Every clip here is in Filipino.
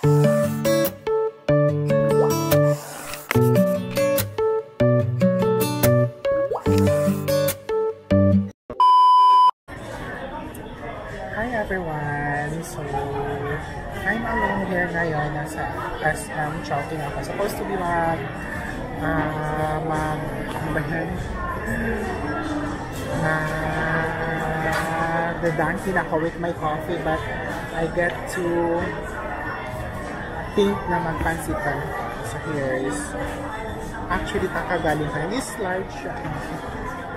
Hi everyone! So, I'm alone here ngayon. Nasa SM Chowking ako. Supposed to be magdadankin ako with my coffee, but I get to think na magpansitan. So here is actually kakagaling ko. This large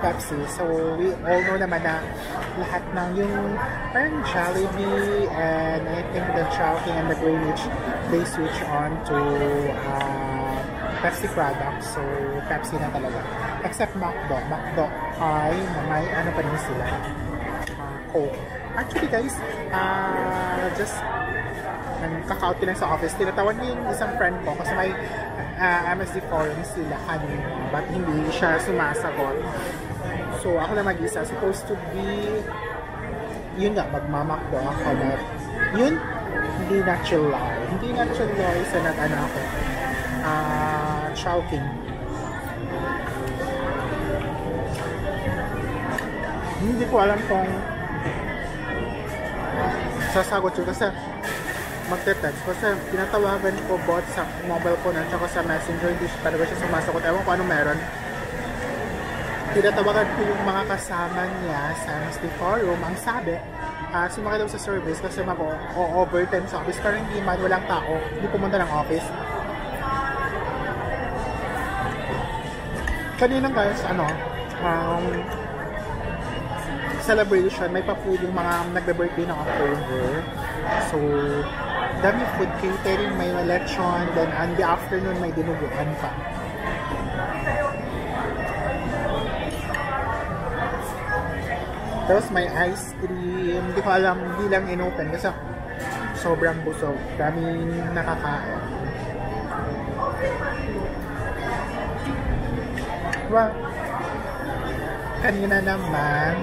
Pepsi. So we all know naman na lahat ng yung parang Jollibee and I think the Chowking and the Greenwich, they switch on to Pepsi products. So Pepsi na talaga. Except McDo. McDo ay may ano pa rin sila. Coke. Actually guys, just kaka-out ko lang sa office. Tinatawag niyo yung isang friend ko kasi may MSD forum sila kanina, but hindi siya sumasagot. So ako na mag-isa, supposed to be yun nga, magmamakdo ako, but yun, hindi natural. Hindi natural sa nag-ano ako Chowking. Hindi ko alam kung sasagot yun kasi magte-text kasi tinatawagan ko bot sa mobile phone at saka sa messenger, hindi talaga siya sumasagot. Ewan ko anong meron. Tinatawagan ko yung mga kasama niya sa MSD forum. Ang sabi, sumakay daw sa service kasi mag-overtime sa office. Pero hindi man, walang tao. Hindi pumunta ng office. Kanina guys, celebration, may pa-food yung mga nagbe-birthday ng October. So, dami food catering, may lechon, then on the afternoon may dinuguan pa. Tapos may ice cream, hindi ko alam, hindi lang in-open kasi sobrang busog, daming nakakain. Well, kanina naman,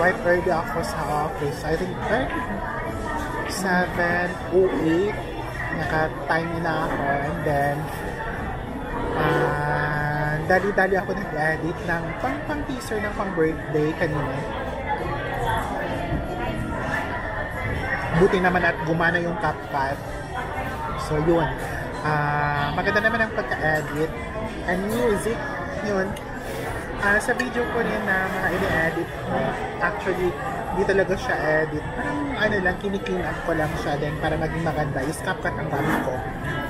quite early ako sa office. I think 7:08 naka-time na ako, and then dali-dali ako nag-edit ng pang-teaser ng pang-birthday kanina. Buti naman at gumana yung CapCut. So yun, maganda naman ang pagka-edit and music yun. Sa video ko rin na mga ini-edit ko, actually, hindi talaga siya edit. Parang lang, kini-clean up ko lang siya din para maging maganda. Is CapCut ang gamit ko.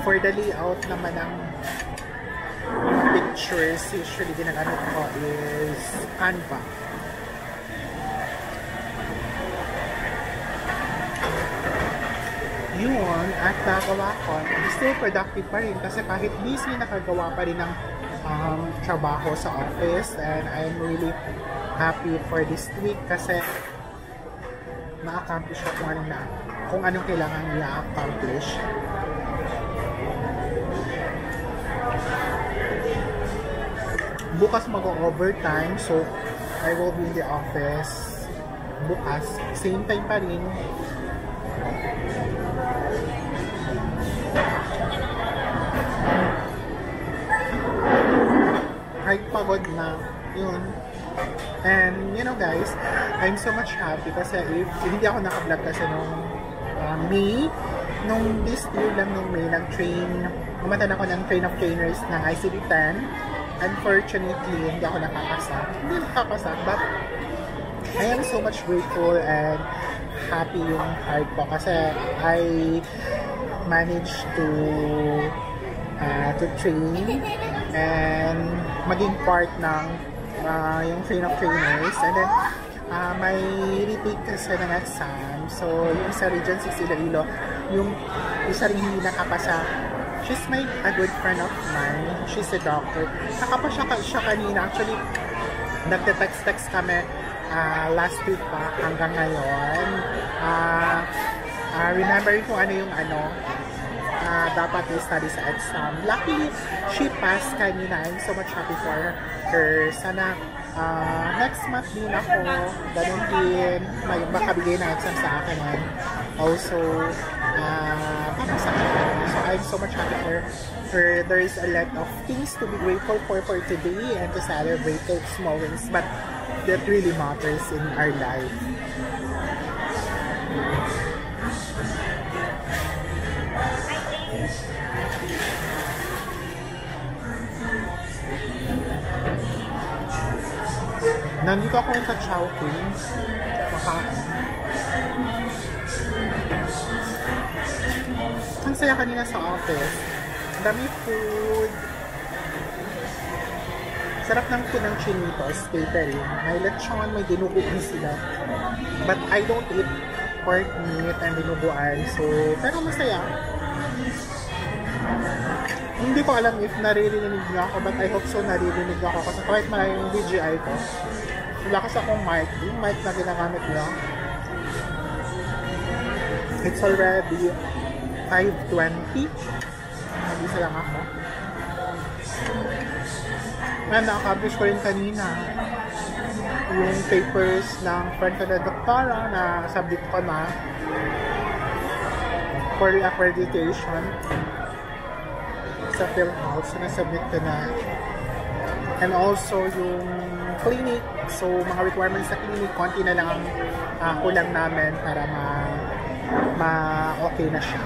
For the layout naman ng pictures, usually ginagamit ko is Canva. Yun, at nagawa ko, still productive pa rin kasi kahit busy, nakagawa pa rin ng trabaho sa office, and I'm really happy for this week kasi na-accomplish ko kung anong kailangan i-accomplish. Bukas mag-overtime, so I will be in the office bukas, same time pa rin. Kahit pagod na, yun. And, you know guys, I'm so much happy kasi if hindi ako naka-vlog kasi nung May, nung this year lang nung May, umatan ako ng train of trainers ng ICD-10. Unfortunately, hindi ako nakapasa, but I am so much grateful and happy yung heart ko kasi I managed to train and maging part ng yung train of trainers, and then may retake kasi ng exam. So yung sa Region 6 Iloilo, yung isa rin hindi nakapasa, she's a good friend of mine, she's a doctor, nakapasa siya kanina. Actually nagte-text kami last week pa hanggang ngayon, remembering kung ano yung dapat i-study sa exam. Luckily, she passed kanina. I'm so much happy for her. Sana next month din ako, ganun din, may makabigay ng exam sa akin. Also, papasa I'm so much happy for there is a lot of things to be grateful for today and to celebrate those small wins, but that really matters in our life. Nandito ako sa Chowking. Ang saya kanina sa office. Dami food. Sarap ng food ng Chinitos catering. May lechon, may dinuguan sila. But I don't eat pork meat and dinuguan. So, pero masaya. Hindi ko alam if naririnig niyo ako, but I hope so naririnig ako. Kasi kahit malaki yung DJI ko, wala kasi akong mic. Yung mic na ginagamit niyo. It's already 5:20. Nag-isa lang ako. Na-accomplish ko rin kanina yung papers ng friend ko na doktora na subject ko na for accreditation sa PhilHealth. So, nasubmit ko na. And also yung clinic. So, mga requirements sa clinic, konti na lang ang kulang namin para ma-okay na siya.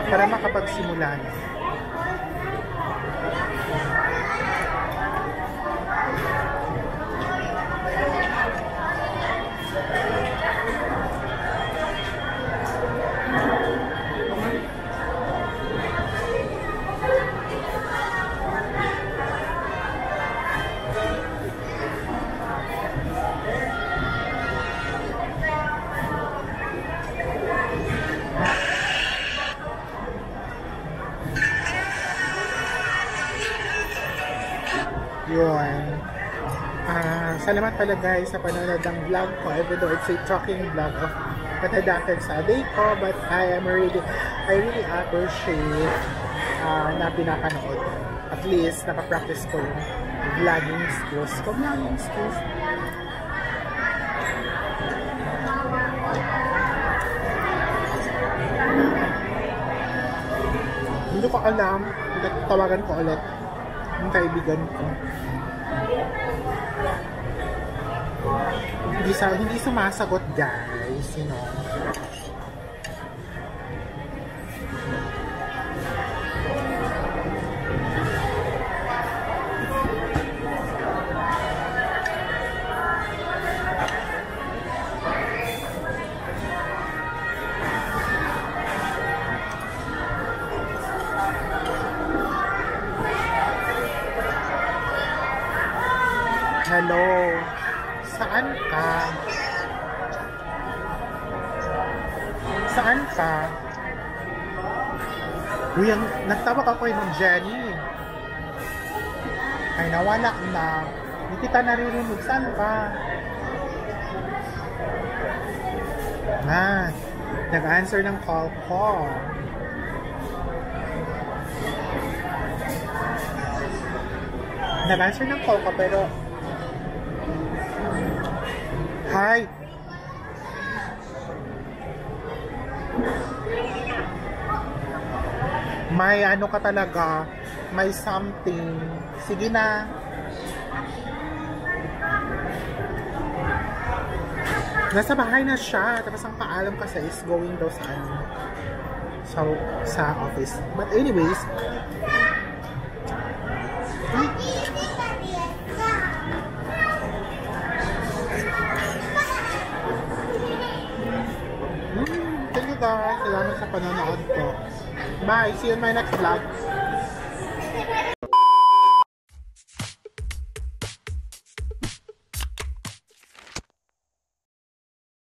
Para makapagsimula na. Yun. Salamat pala guys sa panonood ng vlog ko. Even though it's a talking vlog of patadakan sa day ko, but I really appreciate na pinapanood. At least, nakapractice ko yung vlogging skills ko. Hindi ko alam, tawagan ko ulit yung kaibigan ko. Hindi sumasagot guys, you know. Hello. Saan ka? Saan ka? Uy, nagtawag ako kay Ma'am Jenny. Ay, nawala na. Hindi kita naririnig. Saan ka? Nag-answer ng call ko. Nag-answer ng call ko pero hi! May ano ka talaga, may something. Sige na. Nasa bahay na siya, tapos ang paalam kasi is going daw sa office. But anyways, thank you guys. Salamat sa panonood ko. Bye! See you in my next vlog.